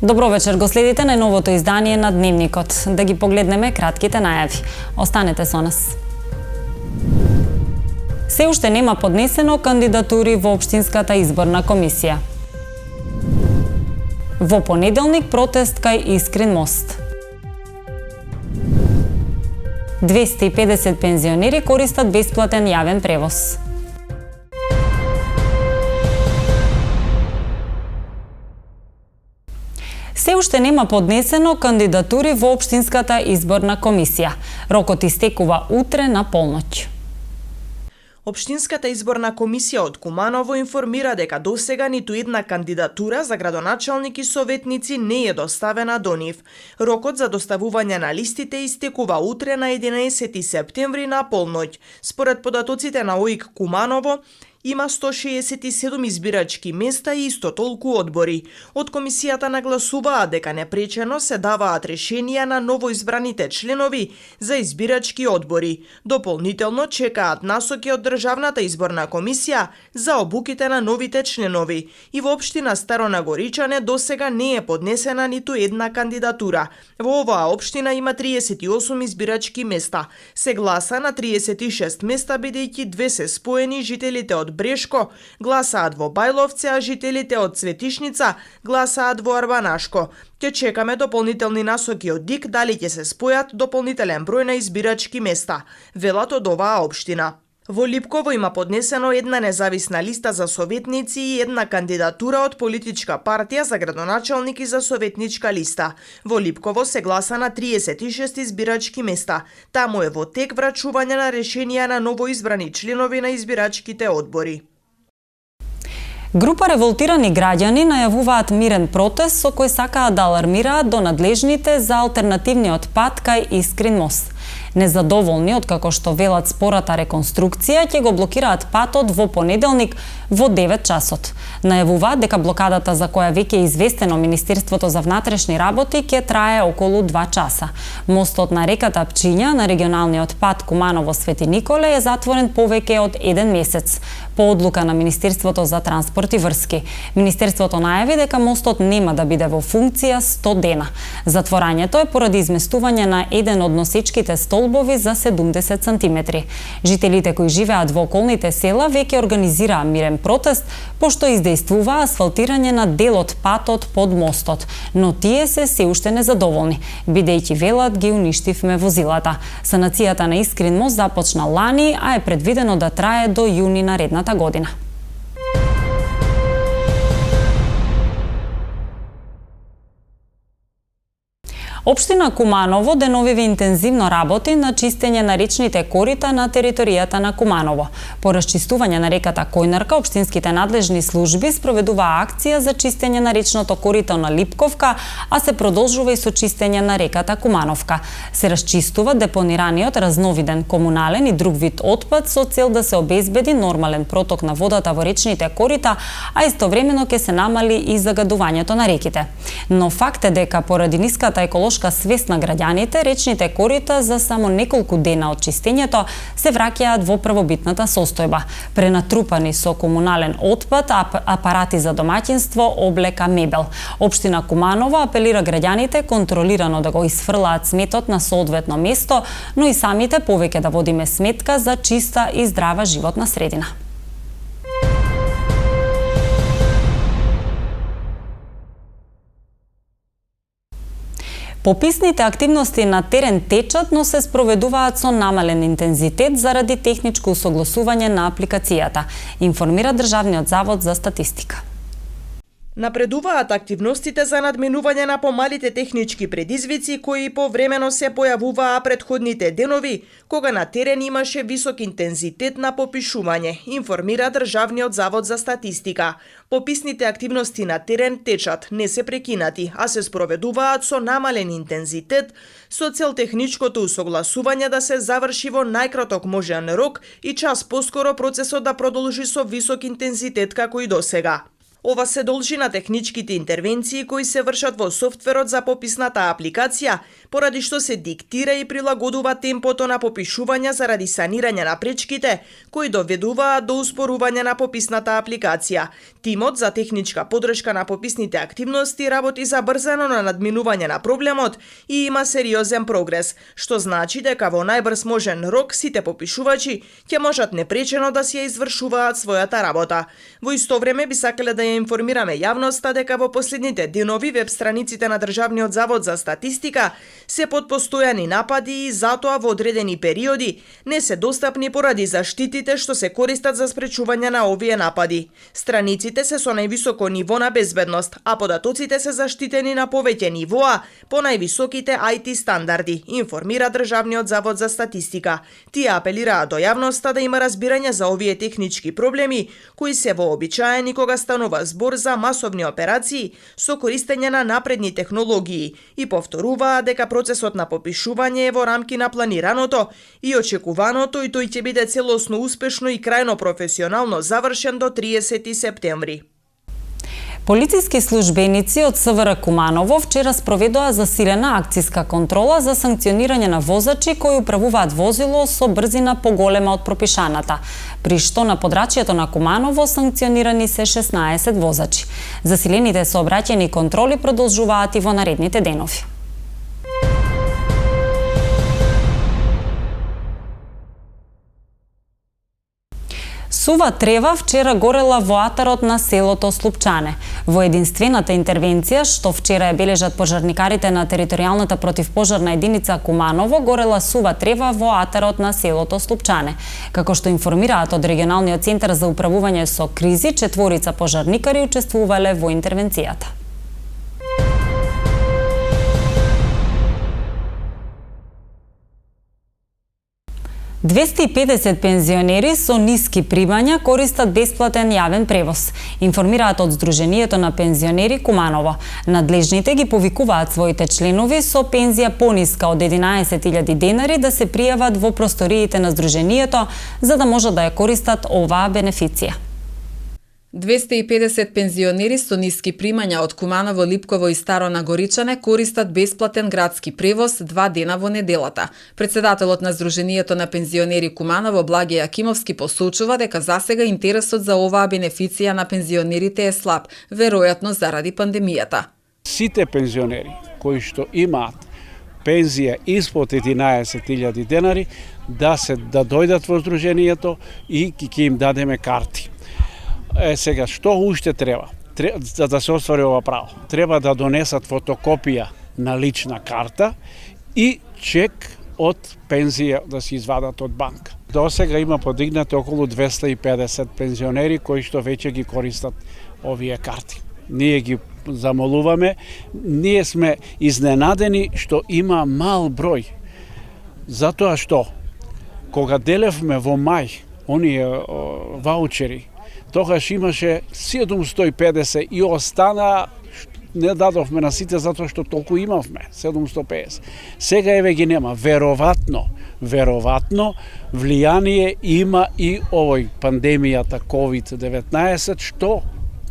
Добро вечер, го следите најновото издание на Дневникот. Да ги погледнеме кратките најави. Останете со нас. Се уште нема поднесено кандидатури во Општинската изборна комисија. Во понеделник протест кај Искрин мост. 250 пензионери користат бесплатен јавен превоз. Се уште нема поднесено кандидатури во Општинската изборна комисија. Рокот истекува утре на полноќ. Општинската изборна комисија од Куманово информира дека досега ниту една кандидатура за градоначалник и советници не е доставена до нив. Рокот за доставување на листите истекува утре на 11 септември на полноќ. Според податоците на ОИК Куманово, има 167 избирачки места и исто толку одбори. Од комисијата нагласуваа дека непречено се даваат решенија на новоизбраните членови за избирачки одбори. Дополнително чекаат насоки од Државната изборна комисија за обуките на новите членови. И во општина Старонагоричане досега не е поднесена ниту една кандидатура. Во оваа општина има 38 избирачки места. Се гласа на 36 места, бидејќи две се споени, жителите од Брешко гласаат во Бајловце, а жителите од Цветишница гласаат во Арбанашко. Ќе чекаме дополнителни насоки од ДИК дали ќе се спојат дополнителен број на избирачки места, велат од оваа општина. Во Липково има поднесено една независна листа за советници и една кандидатура од политичка партија за градоначалник и за советничка листа. Во Липково се гласа на 36 избирачки места. Таму е во тек врачување на решенија на новоизбрани членови на избирачките одбори. Група револтирани граѓани најавуваат мирен протест со кој сакаат да алармираат до надлежните за алтернативниот пат кај Искрин мост. Незадоволни од како што велат спората реконструкција, ќе го блокираат патот во понеделник во 9 часот. Најавуваат дека блокадата за која веќе е известено Министерството за внатрешни работи ќе трае околу 2 часа. Мостот на реката Пчиња на регионалниот пат Куманово Свети Николе е затворен повеќе од 1 месец по одлука на Министерството за транспорт и врски. Министерството најави дека мостот нема да биде во функција 100 дена. Затворањето е поради изместување на еден од носечките столбови за 70 сантиметри. Жителите кои живеат во околните села веќе организираа мирен протест, пошто издействуваа асфалтирање на дел од патот под мостот, но тие се уште незадоволни, бидејќи велат ги уништивме возилата. Санацијата на Искрин мост започна лани, а е предвидено да трае до јуни наредната година. Општина Куманово деновиве интензивно работи на чистење на речните корита на територијата на Куманово. По расчистување на реката Којнарка, општинските надлежни служби спроведуваа акција за чистење на речното корито на Липковка, а се продолжува и со чистење на реката Кумановка. Се расчистува депонираниот разновиден комунален и друг вид отпад со цел да се обезбеди нормален проток на водата во речните корита, а истовремено ќе се намали и загадувањето на реките. Но факт е дека поради ниската еколошка свест на граѓаните, речните корита за само неколку дена од чистењето се враќаат во првобитната состојба, пренатрупани со комунален отпад, апарати за домаќинство, облека, мебел. Општина Куманово апелира граѓаните контролирано да го изфрлаат сметот на соодветно место, но и самите повеќе да водиме сметка за чиста и здрава животна средина. Пописните активности на терен течат, но се спроведуваат со намален интензитет заради техничко усогласување на апликацијата, информира Државниот завод за статистика. Напредуваат активностите за надминување на помалите технички предизвици кои повремено се појавуваа претходните денови, кога на терен имаше висок интензитет на попишување, информира Државниот завод за статистика. Пописните активности на терен течат, не се прекинати, а се спроведуваат со намален интензитет, со цел техничкото усогласување да се заврши во најкраток можен рок и час поскоро процесот да продолжи со висок интензитет како и досега. Ова се должи на техничките интервенции кои се вршат во софтверот за пописната апликација, поради што се диктира и прилагодува темпото на попишување заради санирање на пречките, кои доведуваат до успорување на пописната апликација. Тимот за техничка подршка на пописните активности работи забрзано на надминување на проблемот и има сериозен прогрес, што значи дека во најбрз можен рок сите попишувачи ќе можат непречено да си ја извршуваат својата работа. Во исто време би сакале да ја информираме јавноста дека во последните денови веб страниците на Државниот завод за статистика се под постојани напади и затоа во одредени периоди не се достапни поради заштитите што се користат за спречување на овие напади. Страниците се со највисоко ниво на безбедност, а податоците се заштитени на повеќе нивоа по највисоките IT стандарди, информира Државниот завод за статистика. Тие апелираат до јавноста да има разбирање за овие технички проблеми кои се вообичаени кога станува збор за масовни операции со користење на напредни технологии и повторуваат дека процесот на попишување е во рамки на планираното и очекуваното и тој ќе биде целосно успешно и крајно професионално завршен до 30 септември. Полициски службеници од СВР Куманово вчера спроведоа засилена акциска контрола за санкционирање на возачи кои управуваат возило со брзина поголема од пропишаната, при што на подрачјето на Куманово санкционирани се 16 возачи. Засилените сообраќајни контроли продолжуваат и во наредните денови. Сува трева вчера горела во атарот на селото Слупчане. Во единствената интервенција што вчера ја бележат пожарникарите на територијалната противпожарна единица Куманово, горела сува трева во атарот на селото Слупчане. Како што информираат од регионалниот центар за управување со кризи, 4 пожарникари учествувале во интервенцијата. ...250 пензионери со ниски примања користат бесплатен јавен превоз, информираат од Сдруженијето на пензионери Куманово. Надлежните ги повикуваат своите членови со пензија пониска од 11.000 денари да се пријават во просториите на Сдруженијето за да можат да ја користат оваа бенефиција. 250 пензионери со ниски примања од Куманово, Липково и Старо Нагоричане користат бесплатен градски превоз 2 дена во неделата. Председателот на Сдруженијето на пензионери Куманово, Благе Јакимовски, посочува дека засега интересот за оваа бенефиција на пензионерите е слаб, веројатно заради пандемијата. Сите пензионери кои што имаат пензија испод 11.000 денари да дојдат во Сдруженијето и ќе им дадеме карти. Сега, што уште треба? За да се оствари ова право? Треба да донесат фотокопија на лична карта и чек од пензија да се извадат од банка. До сега има подигнати околу 250 пензионери кои што веќе ги користат овие карти. Ние ги замолуваме, ние сме изненадени што има мал број. Затоа што, кога делевме во мај, оние ваучери, тогаш имаше 750 и остана, не дадовме на сите затоа што толку имавме, 750. Сега еве ги нема. Веројатно влијание има и овој пандемијата COVID-19, што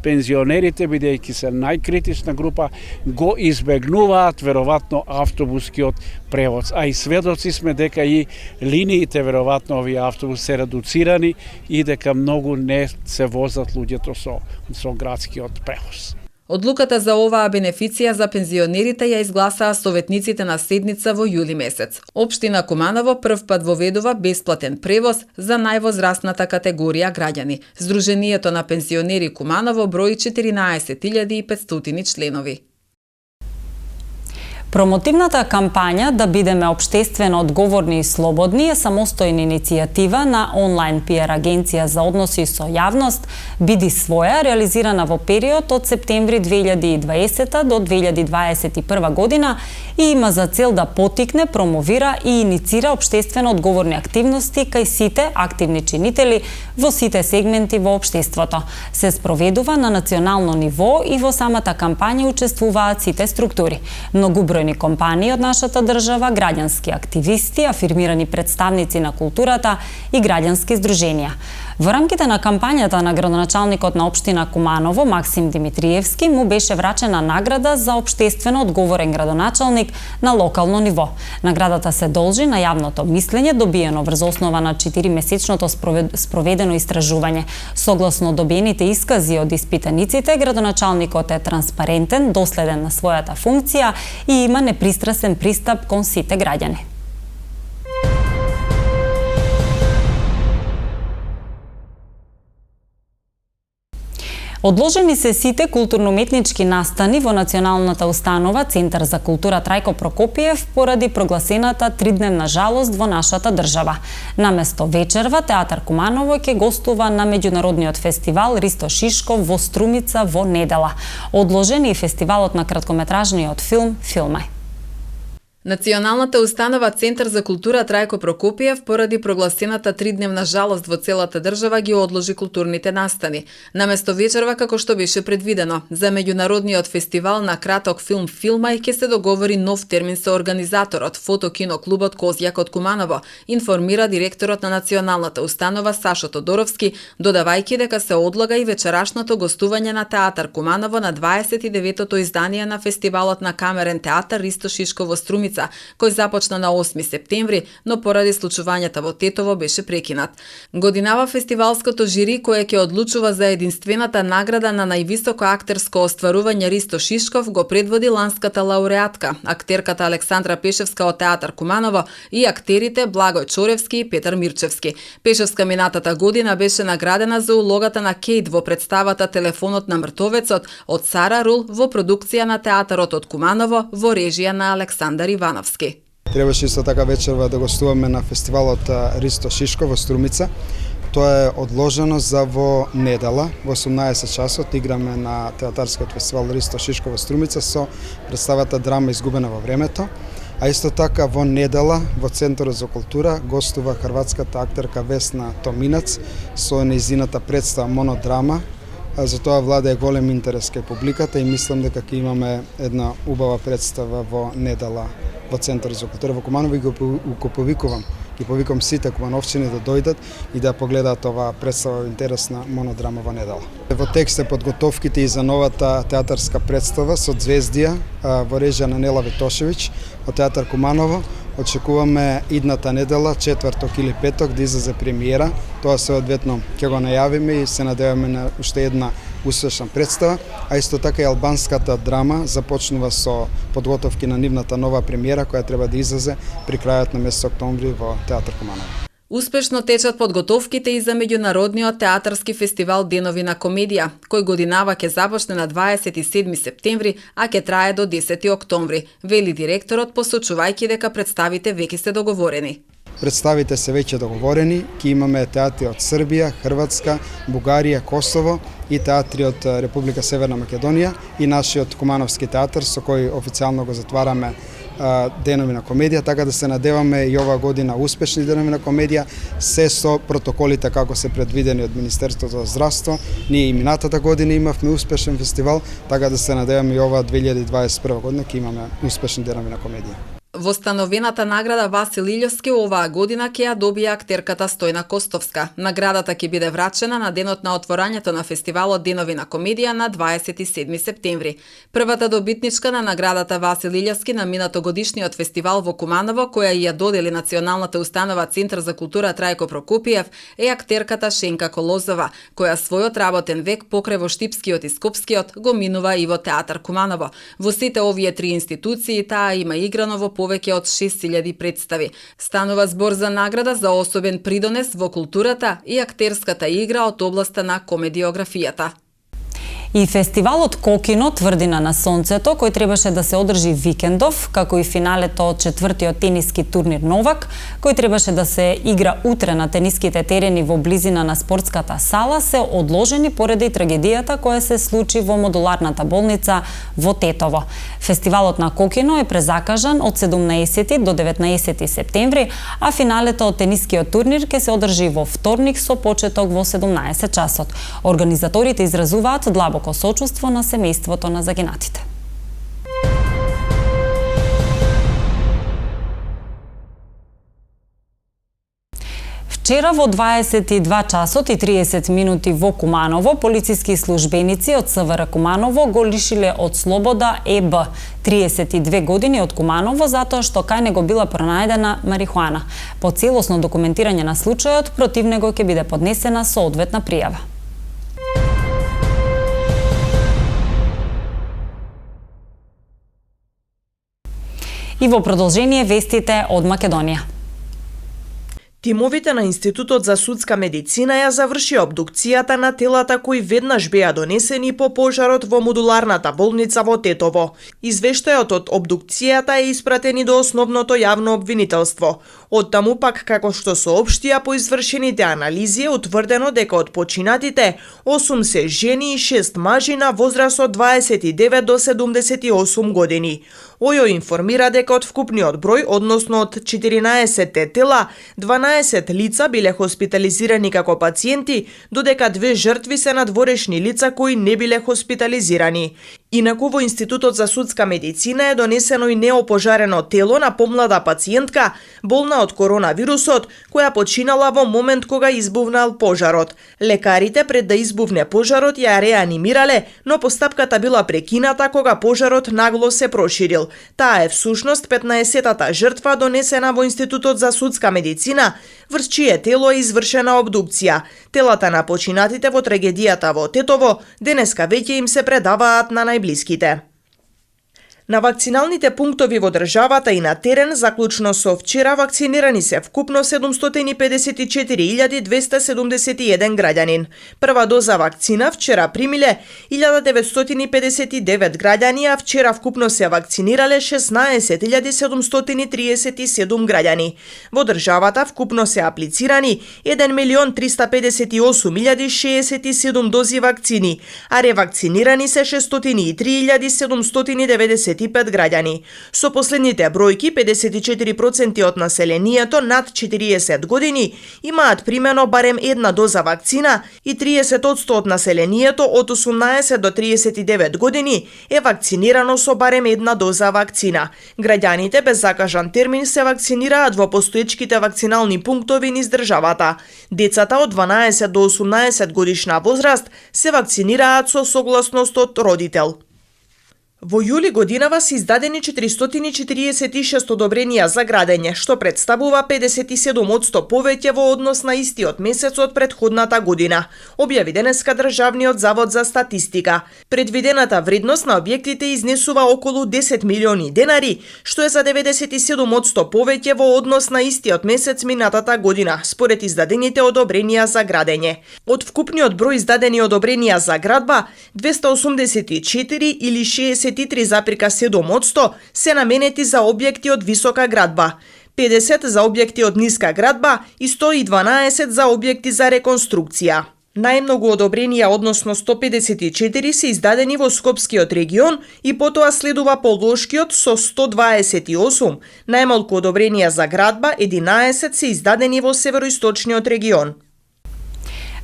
пензионерите, бидејќи се најкритична група, го избегнуваат веројатно автобускиот превоз. А и сведоци сме дека и линиите веројатно овие автобуси се редуцирани и дека многу не се возат луѓето со градскиот превоз. Одлуката за оваа бенефиција за пензионерите ја изгласаа советниците на седница во јули месец. Општина Куманово првпат воведува бесплатен превоз за највозрастната категорија граѓани. Сдруженијето на пензионери Куманово брои 14.500 членови. Промотивната кампања "Да бидеме општествено одговорни и слободни" е самостојна иницијатива на онлайн PR агенција за односи со јавност "Биди своја", реализирана во период од септември 2020 до 2021 година и има за цел да поттикне, промовира и иницира општествено одговорни активности кај сите активни чинители во сите сегменти во општеството. Се спроведува на национално ниво и во самата кампања учествуваат сите структури. Многобројни компании од нашата држава, граѓански активисти, афирмирани представници на културата и граѓански здруженија. Во рамките на кампањата на градоначалникот на општина Куманово, Максим Димитриевски, му беше врачена награда за општествено одговорен градоначалник на локално ниво. Наградата се должи на јавното мислење добиено врз основа на 4-месечното спроведено истражување. Согласно добиените искази од испитаниците, градоначалникот е транспарентен, доследен на својата функција и има непристрасен пристап кон сите граѓани. Одложени се сите културно-уметнички настани во Националната установа Центар за култура Трајко Прокопиев поради прогласената 3-дневна жалост во нашата држава. Наместо вечерва, Театар Куманово ќе гостува на меѓународниот фестивал Ристо Шишков во Струмица во недела. Одложен е и фестивалот на краткометражниот филм Филмај. Националната установа Центар за култура Трајко Прокопиев поради прогласената 3-дневна жалост во целата држава ги одложи културните настани. Наместо вечерва како што беше предвидено, за меѓународниот фестивал на краток филм Филмај ќе се договори нов термин со организаторот Фотокино клубот Козјак од Куманово, информира директорот на Националната установа Сашо Тодоровски, додавајќи дека се одлага и вечерашното гостување на Театар Куманово на 29-тото издание на фестивалот на камерен театар Ристо Шишков во Струмица, кој започна на 8 септември, но поради случувањата во Тетово беше прекинат. Годинава фестивалското жири кое ќе одлучува за единствената награда на највисоко актерско остварување Ристо Шишков го предводи ланската лауреатка, актерката Александра Пешевска од Театар Куманово и актерите Благој Чоревски и Петар Мирчевски. Пешевска минатата година беше наградена за улогата на Кейт во представата Телефонот на мртовецот од Сара Рул во продукција на Театарот од Куманово во режија на Александар Ивановски. Требаше исто така вечерва да гостуваме на фестивалот Ристо Шишков во Струмица. Тоа е одложено за во недела, во 18 часот играме на театарскиот фестивал Ристо Шишков во Струмица со представата драма Изгубена во времето. А исто така во недела во Центарот за култура гостува хрватската актерка Весна Томинац со нејзината представа монодрама. За тоа владее голем интерес кај публиката и мислам дека ќе имаме една убава представа во недела во Центарот за култура во Куманово и го повикувам сите кумановчани да дојдат и да погледаат оваа представа интересна монодрама во недела. Во текст е подготовките и за новата театарска представа со Звездија во режија на Нела Витошевиќ од Театар Куманово. Очекуваме идната недела, четврток или петок, да излезе премиера. Тоа соодветно ќе го најавиме и се надеваме на уште една успешна представа, а исто така и албанската драма започнува со подготовки на нивната нова премиера која треба да излезе при крајот на месец октомври во Театар Куманово. Успешно течат подготовките и за меѓународниот театарски фестивал Денови на комедија, кој годинава ќе започне на 27 септември, а ќе трае до 10 октомври, вели директорот, посочувајќи дека представите веќе се договорени. Представите се веќе договорени, ќе имаме театри од Србија, Хрватска, Бугарија, Косово и театри од Република Северна Македонија и нашиот Кумановски театар со кој официјално го затвараме Денови на комедија, така да се надеваме и ова година успешни Денови на комедија, се со протоколите како се предвидени од Министерството за здравство. Ние и минатата година имавме успешен фестивал, така да се надеваме и ова 2021 година ќе имаме успешни Денови на комедија. Востановената награда Васил Илјовски оваа година ќе ја добија актерката Стојна Костовска. Наградата ќе биде врачена на денот на отворањето на фестивалот Денови на комедија на 27 септември. Првата добитничка на наградата Васил Илјовски на минатогодишниот фестивал во Куманово, која ја додели Националната установа Центар за култура Трајко Прокопиев, е актерката Шенка Колозова, која својот работен век покрај во Штипскиот и Скопскиот го минува и во Театар Куманово. Во сите овие три институции таа има играно во повеќе од 6000 представи. Станува збор за награда за особен придонес во културата и актерската игра од областа на комедиографијата. И фестивалот Кокино Тврдина на сонцето, кој требаше да се одржи викендов, како и финалето од четвртиот тениски турнир Новак, кој требаше да се игра утре на тениските терени во близина на спортската сала, се одложени поради трагедијата која се случи во модуларната болница во Тетово. Фестивалот на Кокино е презакажан од 17 до 19 септември, а финалето од тенискиот турнир ќе се одржи во вторник со почеток во 17 часот. Организаторите изразуваат длабоко сочувство на семејството на загинатите. Вчера во 22 часот и 30 минути во Куманово, полициски службеници од СВР Куманово го лишиле од слобода ЕБ, 32 години од Куманово, затоа што кај него била пронајдена марихуана. По целосно документирање на случајот, против него ќе биде поднесена соодветна пријава. И во продолжение вестите од Македонија. Тимовите на Институтот за судска медицина ја завршија обдукцијата на телата кои веднаш беа донесени по пожарот во модуларната болница во Тетово. Извештајот од обдукцијата е испратен и до основното јавно обвинителство. Оттаму пак, како што соопштија, по извршените анализи е утврдено дека од починатите 8 се жени и 6 мажи на возраст од 29 до 78 години. ОЈО информира дека од вкупниот број, односно од 14 тела, 12 лица биле хоспитализирани како пациенти, додека 2 жртви се надворешни лица кои не биле хоспитализирани. Инаку во Институтот за судска медицина е донесено и неопожарено тело на помлада пациентка, болна од коронавирусот, која починала во момент кога избувнал пожарот. Лекарите пред да избувне пожарот ја реанимирале, но постапката била прекината кога пожарот нагло се проширил. Таа е всушност 15-тата жртва донесена во Институтот за судска медицина, врз чие тело е извршена обдукција. Телата на починатите во трагедијата во Тетово денеска веќе им се предаваат на најблиските. На вакциналните пунктови во државата и на терен, заклучно со вчера, вакцинирани се вкупно 754.271 граѓанин. Прва доза вакцина вчера примиле 1959 граѓани, а вчера вкупно се вакцинирале 16.737 граѓани. Во државата вкупно се аплицирани 1.358.067 дози вакцини, а ревакцинирани се 603.795 граѓани. Со последните бројки, 54% од населението над 40 години имаат примено барем една доза вакцина и 30% од населението од 18 до 39 години е вакцинирано со барем една доза вакцина. Граѓаните без закажан термин се вакцинираат во постоечките вакцинални пунктови низ државата. Децата од 12 до 18 годишна возраст се вакцинираат со согласност од родител. Во јули годинава се издадени 446 одобренија за градење, што представува 57% повеќе во однос на истиот месец од претходната година, објави денеска Државниот завод за статистика. Предвидената вредност на објектите изнесува околу 10 милиони денари, што е за 97% повеќе во однос на истиот месец минатата година, според издадените одобренија за градење. Од вкупниот број издадени одобренија за градба, 284 или 63,7% се наменети за објекти од висока градба, 50 за објекти од ниска градба и 112 за објекти за реконструкција. Најмногу одобренија, односно 154, се издадени во Скопскиот регион и потоа следува Полошкиот со 128. Најмалку одобренија за градба, 11 се издадени во Североисточниот регион.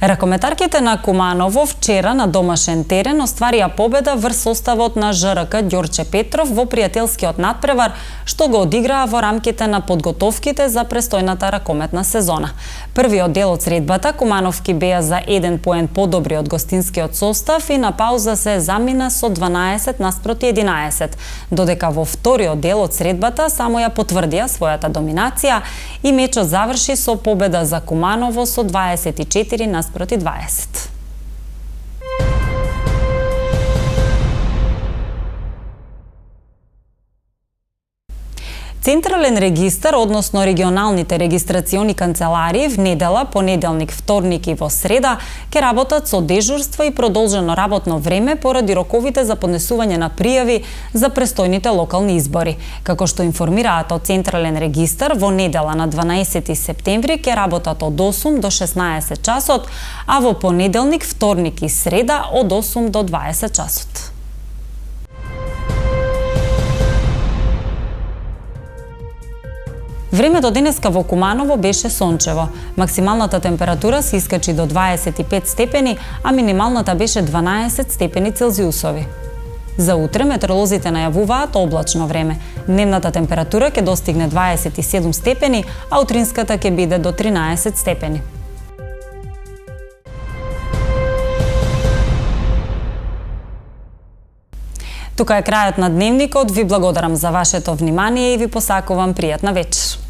Ракометарките на Куманово вчера на домашен терен остварија победа врз составот на ЖРК Ѓорче Петров во пријателскиот надпревар, што го одиграа во рамките на подготовките за престојната ракометна сезона. Првиот дел од средбата Кумановки беа за 1 поен подобри од гостинскиот состав и на пауза се замина со 12 наспроти 11, додека во вториот дел од средбата само ја потврдија својата доминација и мечот заврши со победа за Куманово со 24 наспроти 20. Централен регистар, односно регионалните регистрациони канцеларии, в недела, понеделник, вторник и во среда, ќе работат со дежурство и продолжено работно време поради роковите за поднесување на пријави за престојните локални избори. Како што информираат од Централен регистар, во недела на 12 септември ќе работат од 8 до 16 часот, а во понеделник, вторник и среда од 8 до 20 часот. Времето денеска во Куманово беше сончево. Максималната температура се искачи до 25 степени, а минималната беше 12 степени Целзиусови. За утре метеоролозите најавуваат облачно време. Дневната температура ќе достигне 27 степени, а утринската ќе биде до 13 степени. Тука е крајот на дневникот. Ви благодарам за вашето внимание и ви посакувам пријатна вечер.